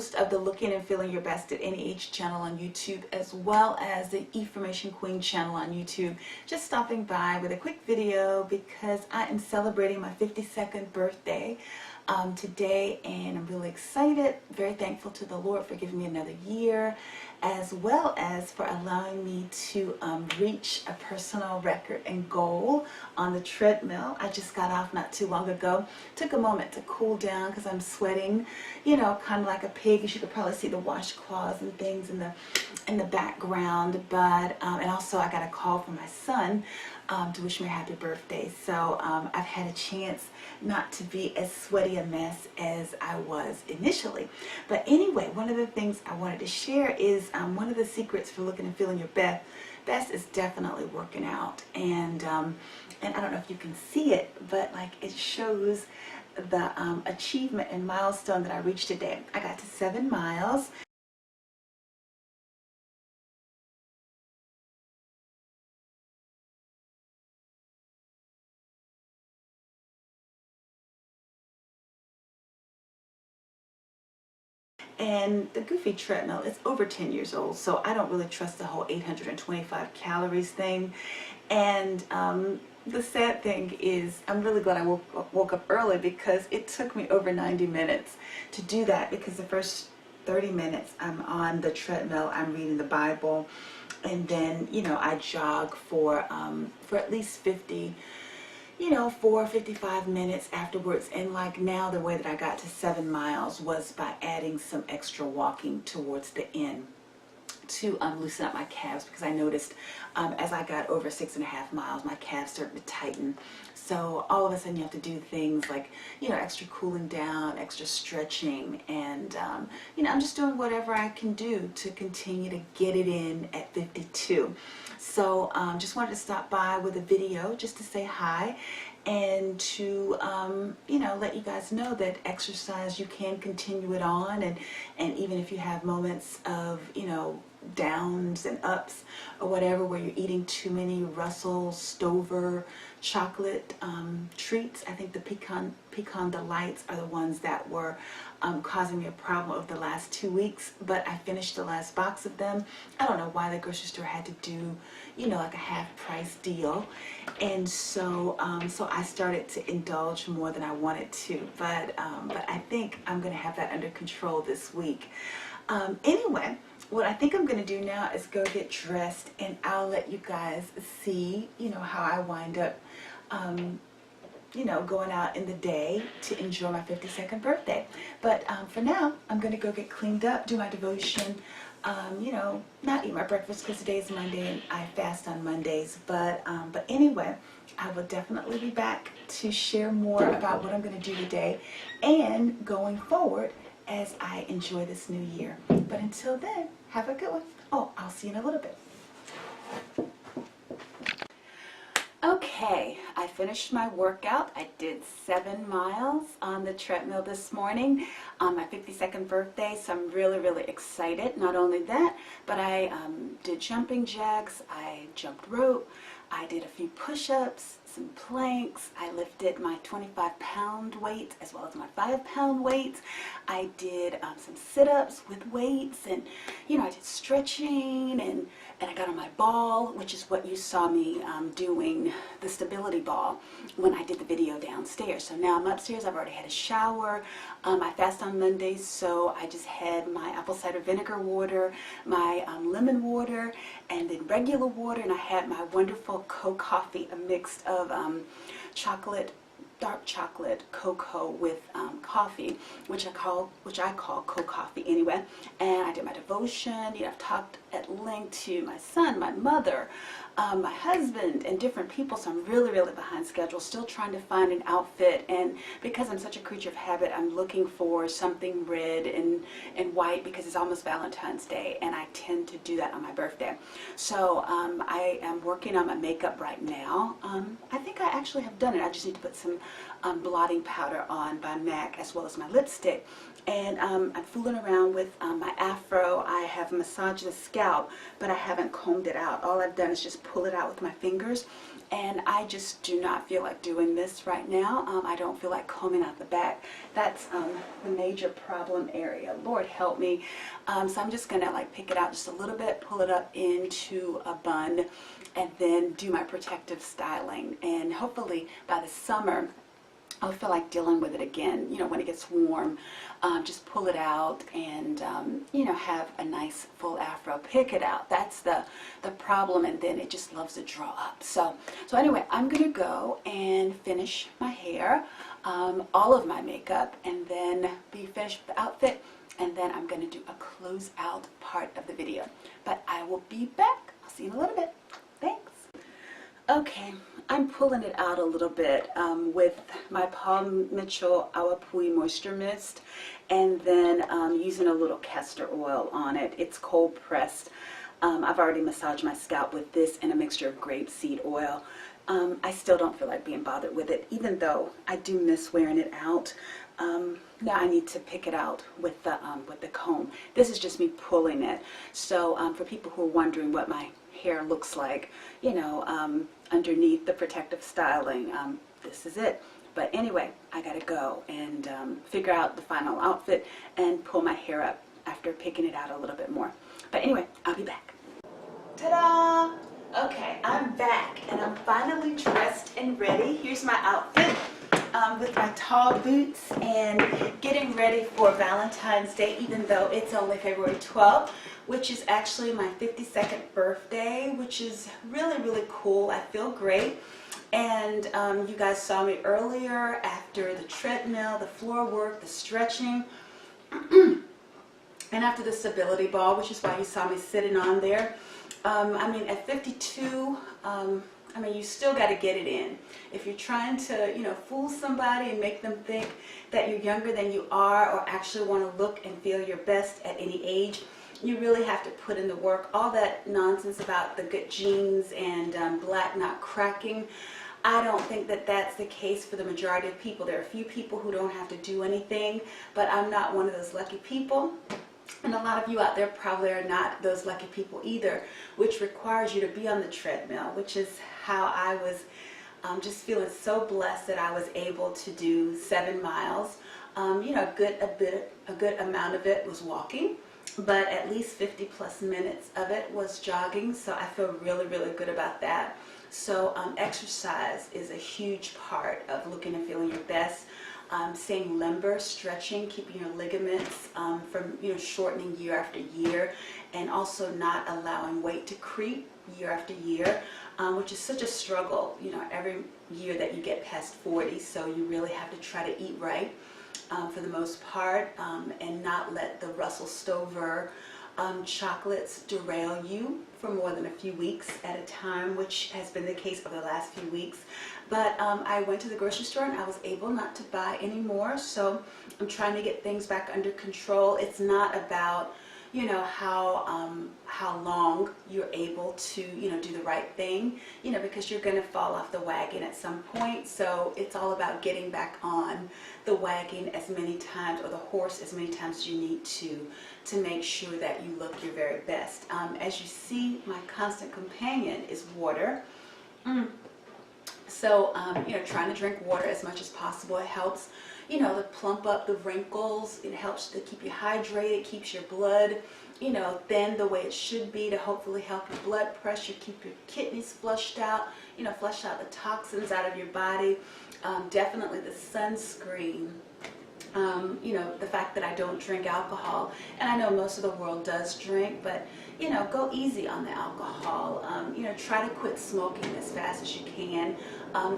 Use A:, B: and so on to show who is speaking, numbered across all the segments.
A: host of the Looking and Feeling Your Best at Any Age channel on YouTube, as well as the Affirmation Queen channel on YouTube. Just stopping by with a quick video because I am celebrating my 52nd birthday today, and I'm really excited, very thankful to the Lord for giving me another year, as well as for allowing me to reach a personal record and goal on the treadmill. I just got off not too long ago. Took a moment to cool down because I'm sweating, you know, kind of like a pig. As you could probably see the washcloths and things in the background. But and also I got a call from my son to wish me a happy birthday. So I've had a chance not to be as sweaty a mess as I was initially. But anyway, one of the things I wanted to share is one of the secrets for looking and feeling your best is definitely working out. And I don't know if you can see it, but like it shows the achievement and milestone that I reached today. I got to 7 miles. And the Goofy treadmill is over 10 years old, so I don't really trust the whole 825 calories thing. And the sad thing is, I'm really glad I woke up early, because it took me over 90 minutes to do that, because the first 30 minutes I'm on the treadmill, I'm reading the Bible, and then, you know, I jog for at least 55 minutes afterwards. And like now, the way that I got to 7 miles was by adding some extra walking towards the end to loosen up my calves, because I noticed as I got over 6.5 miles, my calves started to tighten. So all of a sudden you have to do things like, you know, extra cooling down, extra stretching, and you know, I'm just doing whatever I can do to continue to get it in at 52. So just wanted to stop by with a video just to say hi, and to you know, let you guys know that exercise, you can continue it on, and even if you have moments of, you know, downs and ups or whatever, where you're eating too many Russell Stover chocolate treats. I think the pecan delights are the ones that were causing me a problem over the last 2 weeks, but I finished the last box of them. I don't know why the grocery store had to do, you know, like a half price deal, and so so I started to indulge more than I wanted to, but I think I'm gonna have that under control this week. Anyway, what I think I'm going to do now is go get dressed, and I'll let you guys see, you know, how I wind up, you know, going out in the day to enjoy my 52nd birthday. But for now, I'm going to go get cleaned up, do my devotion, you know, not eat my breakfast because today is Monday and I fast on Mondays. But anyway, I will definitely be back to share more about what I'm going to do today and going forward as I enjoy this new year. But until then, have a good one. Oh, I'll see you in a little bit. Okay, I finished my workout. I did 7 miles on the treadmill this morning on my 52nd birthday, so I'm really, really excited. Not only that, but I did jumping jacks, I jumped rope, I did a few push-ups, some planks, I lifted my 25-pound weight as well as my 5-pound weight. I did some sit-ups with weights, and you know, I did stretching, and I got on my ball, which is what you saw me doing, the stability ball, when I did the video downstairs. So now I'm upstairs, I've already had a shower. I fast on Mondays, so I just had my apple cider vinegar water, my lemon water, and then regular water, and I had my wonderful coffee, a mix of dark chocolate cocoa with coffee, which I call co-coffee anyway. And I did my devotion. You know, I've talked at length to my son, my mother, my husband, and different people, so I'm really, really behind schedule, still trying to find an outfit. And because I'm such a creature of habit, I'm looking for something red and white, because it's almost Valentine's Day, and I tend to do that on my birthday. So I am working on my makeup right now. I think I actually have done it. I just need to put some blotting powder on by MAC, as well as my lipstick. and I'm fooling around with my afro. I have massaged the scalp, but I haven't combed it out. All I've done is just pull it out with my fingers, and I just do not feel like doing this right now. I don't feel like combing out the back. That's the major problem area. Lord help me. So I'm just gonna like pick it out just a little bit, pull it up into a bun, and then do my protective styling. And hopefully by the summer, I'll feel like dealing with it again, you know, when it gets warm. Just pull it out and, you know, have a nice full afro. Pick it out. That's the problem, and then it just loves to draw up. So anyway, I'm going to go and finish my hair, all of my makeup, and then be finished with the outfit, and then I'm going to do a close out part of the video. But I will be back. I'll see you in a little bit. Thanks. Okay, I'm pulling it out a little bit with my Paul Mitchell Awapui Moisture Mist, and then using a little castor oil on it. It's cold pressed. I've already massaged my scalp with this and a mixture of grapeseed oil. I still don't feel like being bothered with it, even though I do miss wearing it out. Now I need to pick it out with the comb. This is just me pulling it. So for people who are wondering what my hair looks like, you know, underneath the protective styling, this is it. But anyway, I gotta go and figure out the final outfit and pull my hair up after picking it out a little bit more. But anyway, I'll be back. Ta-da! Okay, I'm back and I'm finally dressed and ready. Here's my outfit with my tall boots and getting ready for Valentine's Day, even though it's only February 12th, which is actually my 52nd birthday, which is really, really cool. I feel great. And you guys saw me earlier after the treadmill, the floor work, the stretching, and after the stability ball, which is why you saw me sitting on there. I mean, at 52, I mean, you still got to get it in. If you're trying to, you know, fool somebody and make them think that you're younger than you are, or actually want to look and feel your best at any age, you really have to put in the work. All that nonsense about the good genes and black not cracking, I don't think that that's the case for the majority of people. There are a few people who don't have to do anything, but I'm not one of those lucky people. And a lot of you out there probably are not those lucky people either, which requires you to be on the treadmill, which is how I was just feeling so blessed that I was able to do 7 miles. You know, a good amount of it was walking, but at least 50 plus minutes of it was jogging. So I feel really, really good about that. So exercise is a huge part of looking and feeling your best. Staying limber, stretching, keeping your ligaments from, you know, shortening year after year, and also not allowing weight to creep year after year, which is such a struggle, you know, every year that you get past 40. So you really have to try to eat right for the most part, and not let the Russell Stover chocolates derail you for more than a few weeks at a time, which has been the case over the last few weeks. But I went to the grocery store and I was able not to buy anymore, so I'm trying to get things back under control. It's not about, you know, how long you're able to, you know, do the right thing, you know, because you're going to fall off the wagon at some point. So it's all about getting back on the wagon as many times, or the horse as many times as you need to make sure that you look your very best. As you see, my constant companion is water. So, you know, trying to drink water as much as possible. It helps, you know, to plump up the wrinkles. It helps to keep you hydrated, keeps your blood, you know, thin the way it should be, to hopefully help your blood pressure, keep your kidneys flushed out, you know, flush out the toxins out of your body. Definitely the sunscreen. You know, the fact that I don't drink alcohol, and I know most of the world does drink, but, you know, go easy on the alcohol. You know, try to quit smoking as fast as you can.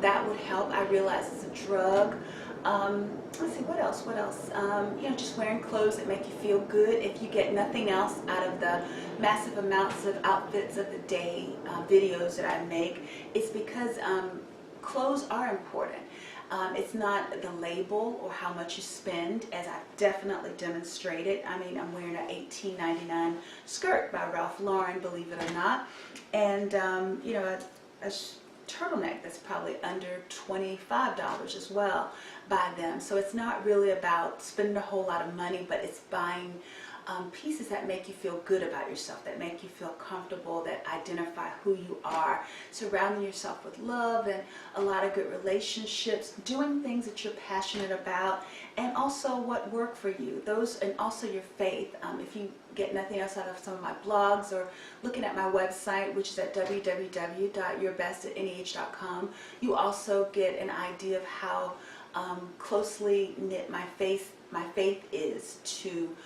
A: That would help. I realize it's a drug. Let's see, what else? You know, just wearing clothes that make you feel good. If you get nothing else out of the massive amounts of outfits of the day videos that I make, it's because clothes are important. It's not the label or how much you spend, as I've definitely demonstrated. I mean, I'm wearing an $18.99 skirt by Ralph Lauren, believe it or not, and you know, a turtleneck that's probably under $25 as well. by them. So it's not really about spending a whole lot of money, but it's buying pieces that make you feel good about yourself, that make you feel comfortable, that identify who you are, surrounding yourself with love and a lot of good relationships, doing things that you're passionate about, and also what work for you, those, and also your faith. If you get nothing else out of some of my blogs or looking at my website, which is at www.yourbest@neh.com, you also get an idea of how closely knit my faith is to,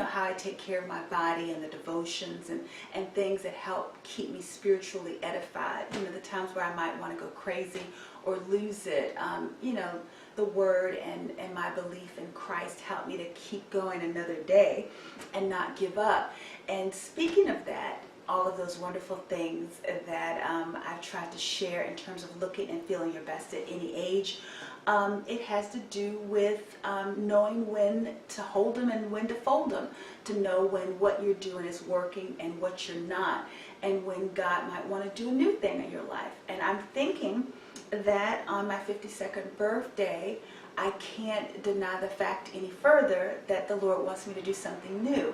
A: how I take care of my body and the devotions and things that help keep me spiritually edified. The times where I might want to go crazy or lose it, the word and my belief in Christ help me to keep going another day and not give up. And speaking of that, all of those wonderful things that I've tried to share in terms of looking and feeling your best at any age, it has to do with knowing when to hold them and when to fold them, to know when what you're doing is working and what you're not, and when God might want to do a new thing in your life. And I'm thinking that on my 52nd birthday, I can't deny the fact any further that the Lord wants me to do something new.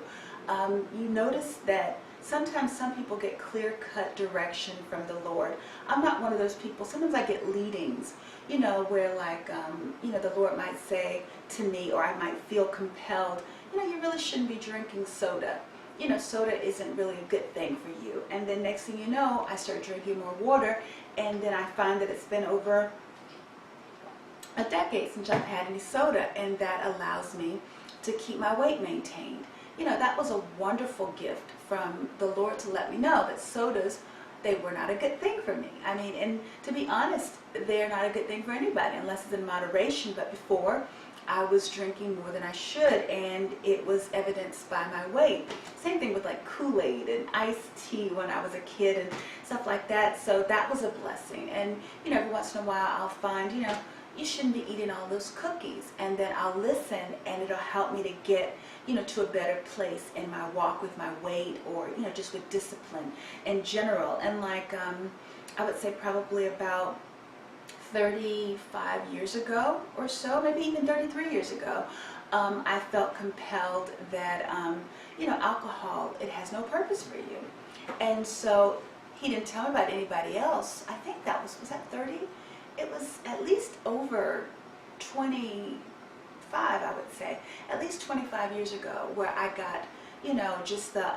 A: You notice that sometimes some people get clear-cut direction from the Lord. I'm not one of those people. Sometimes I get leadings, where the Lord might say to me, or I might feel compelled, you really shouldn't be drinking soda. Soda isn't really a good thing for you. And then next thing you know, I start drinking more water, and then I find that it's been over a decade since I've had any soda, and that allows me to keep my weight maintained. That was a wonderful gift from the Lord to let me know that sodas, they were not a good thing for me. I mean, and to be honest, they're not a good thing for anybody unless it's in moderation. But before, I was drinking more than I should, and it was evidenced by my weight. Same thing with like Kool-Aid and iced tea when I was a kid and stuff like that. So that was a blessing. And every once in a while I'll find, you shouldn't be eating all those cookies, and then I'll listen, and it'll help me to get to a better place in my walk with my weight, or just with discipline in general. And like I would say probably about 35 years ago or so, maybe even 33 years ago, I felt compelled that alcohol, it has no purpose for you. And so he didn't tell me about anybody else. I think that was that 30? It was at least over 25, I would say, at least 25 years ago, where I got, just the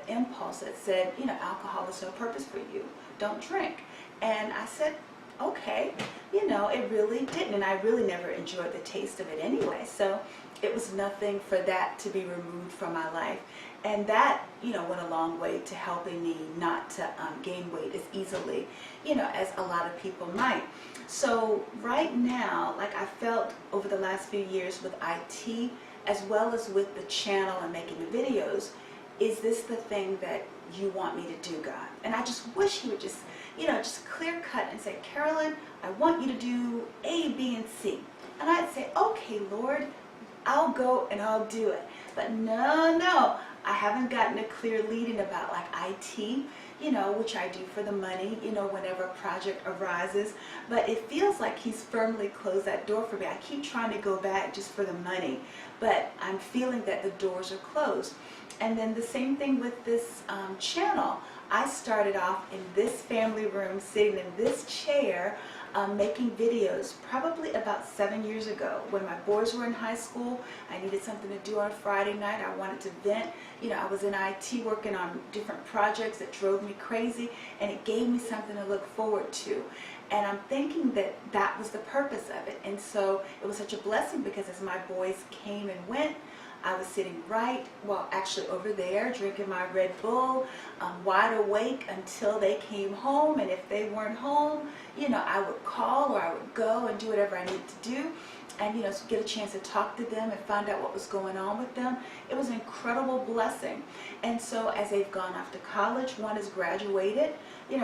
A: impulse that said, alcohol is no purpose for you. Don't drink. And I said, okay, it really didn't. And I really never enjoyed the taste of it anyway. So it was nothing for that to be removed from my life. And that, went a long way to helping me not to gain weight as easily, as a lot of people might. So right now, like I felt over the last few years with IT, as well as with the channel and making the videos, is this the thing that you want me to do, God? And I just wish he would just, just clear cut and say, Carolyn, I want you to do A, B, and C. And I'd say, okay, Lord, I'll go and I'll do it. But no, I haven't gotten a clear leading about like IT, which I do for the money, whenever a project arises. But it feels like he's firmly closed that door for me. I keep trying to go back just for the money, but I'm feeling that the doors are closed. And then the same thing with this channel. I started off in this family room, sitting in this chair, making videos probably about 7 years ago. When my boys were in high school, I needed something to do on Friday night. I wanted to vent. I was in IT working on different projects that drove me crazy, and it gave me something to look forward to. And I'm thinking that that was the purpose of it. And so it was such a blessing, because as my boys came and went, I was sitting actually over there, drinking my Red Bull, wide awake until they came home. And if they weren't home, I would call, or I would go and do whatever I needed to do, and get a chance to talk to them and find out what was going on with them. It was an incredible blessing. And so as they've gone off to college, one has graduated,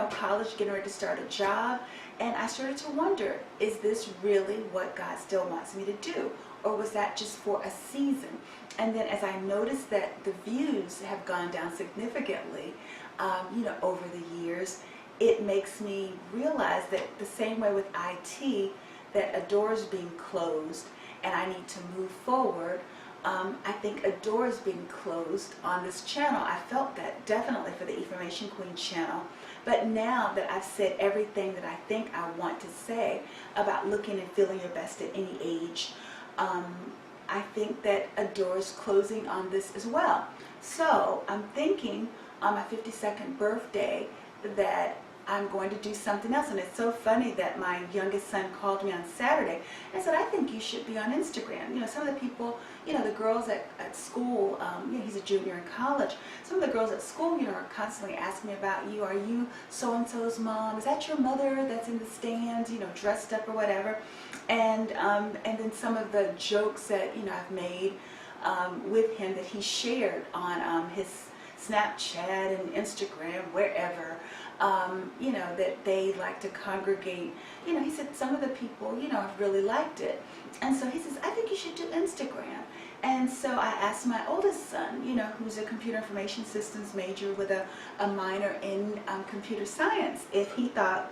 A: college, getting ready to start a job, and I started to wonder, is this really what God still wants me to do? Or was that just for a season? And then as I noticed that the views have gone down significantly, over the years, it makes me realize that the same way with IT, that a door is being closed and I need to move forward, I think a door is being closed on this channel. I felt that definitely for the Information Queen channel. But now that I've said everything that I think I want to say about looking and feeling your best at any age, I think that a door is closing on this as well. So I'm thinking on my 52nd birthday that I'm going to do something else. And it's so funny that my youngest son called me on Saturday and said, I think you should be on Instagram. You know, some of the people, you know, the girls at school, you know, he's a junior in college. Some of the girls at school, you know, are constantly asking me about you. Are you so-and-so's mom? Is that your mother that's in the stands, you know, dressed up or whatever? And then some of the jokes that, you know, I've made with him that he shared on his Snapchat and Instagram, wherever, you know, that they like to congregate. You know, he said some of the people, you know, have really liked it. And so he says, I think you should do Instagram. And so I asked my oldest son, you know, who's a computer information systems major with a minor in computer science, if he thought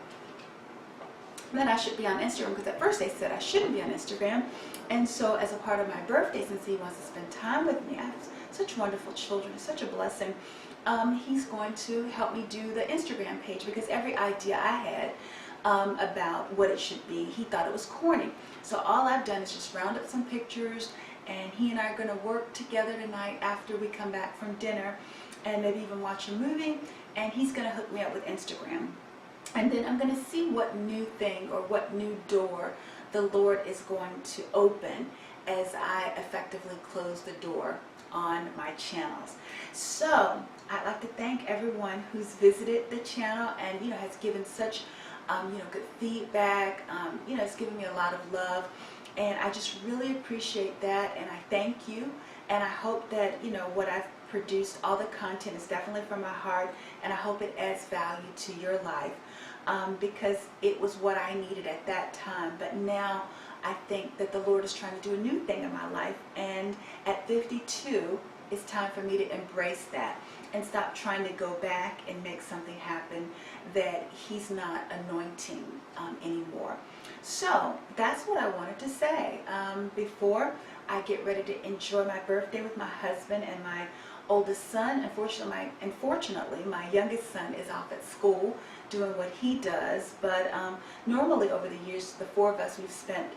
A: that I should be on Instagram, because at first they said I shouldn't be on Instagram. And so as a part of my birthday, since he wants to spend time with me, I have such wonderful children, it's such a blessing, he's going to help me do the Instagram page, because every idea I had about what it should be, he thought it was corny. So all I've done is just round up some pictures, and he and I are going to work together tonight after we come back from dinner, and maybe even watch a movie, and he's going to hook me up with Instagram. And then I'm going to see what new thing or what new door the Lord is going to open as I effectively close the door on my channels. So I'd like to thank everyone who's visited the channel and, you know, has given such you know, good feedback. You know, it's given me a lot of love, and I just really appreciate that, and I thank you. And I hope that, you know, what I've produced, all the content is definitely from my heart, and I hope it adds value to your life, because it was what I needed at that time. But now I think that the Lord is trying to do a new thing in my life, and at 52, it's time for me to embrace that and stop trying to go back and make something happen that He's not anointing anymore. So that's what I wanted to say before I get ready to enjoy my birthday with my husband and my oldest son. Unfortunately, my youngest son is off at school doing what he does, but normally over the years, the four of us, we've spent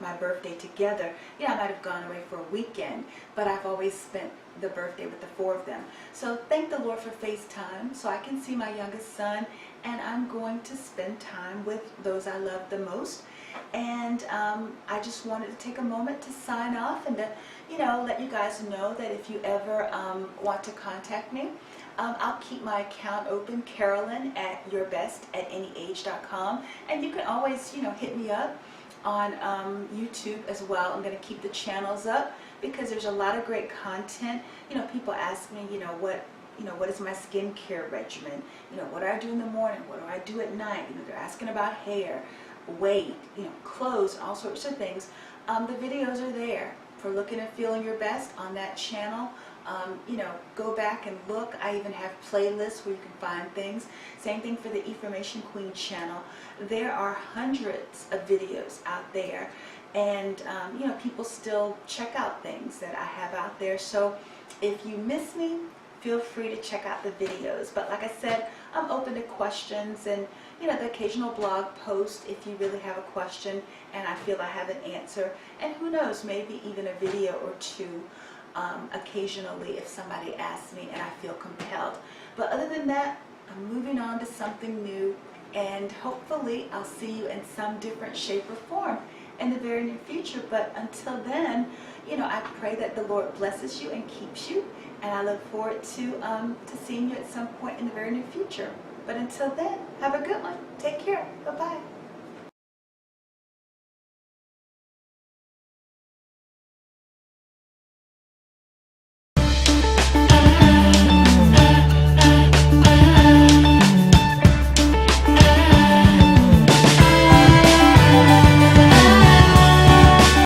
A: my birthday together. Yeah, I might have gone away for a weekend, but I've always spent the birthday with the four of them. So thank the Lord for FaceTime, so I can see my youngest son, and I'm going to spend time with those I love the most. And I just wanted to take a moment to sign off and to, you know, let you guys know that if you ever want to contact me, I'll keep my account open, Carolyn@yourbestatananyage.com, and you can always, you know, hit me up on YouTube as well. I'm going to keep the channels up because there's a lot of great content. You know, people ask me, what is my skincare regimen? You know, what do I do in the morning? What do I do at night? You know, they're asking about hair, weight, you know, clothes, all sorts of things. The videos are there for looking and feeling your best on that channel. You know, go back and look. I even have playlists where you can find things. Same thing for the Information Queen channel. There are hundreds of videos out there, and you know, people still check out things that I have out there. So if you miss me, feel free to check out the videos. But like I said, I'm open to questions and, you know, the occasional blog post if you really have a question and I feel I have an answer. And who knows, maybe even a video or two occasionally if somebody asks me and I feel compelled. But other than that, I'm moving on to something new, and hopefully I'll see you in some different shape or form in the very near future. But until then, you know, I pray that the Lord blesses you and keeps you, and I look forward to seeing you at some point in the very near future. But until then, have a good one. Take care. Bye-bye.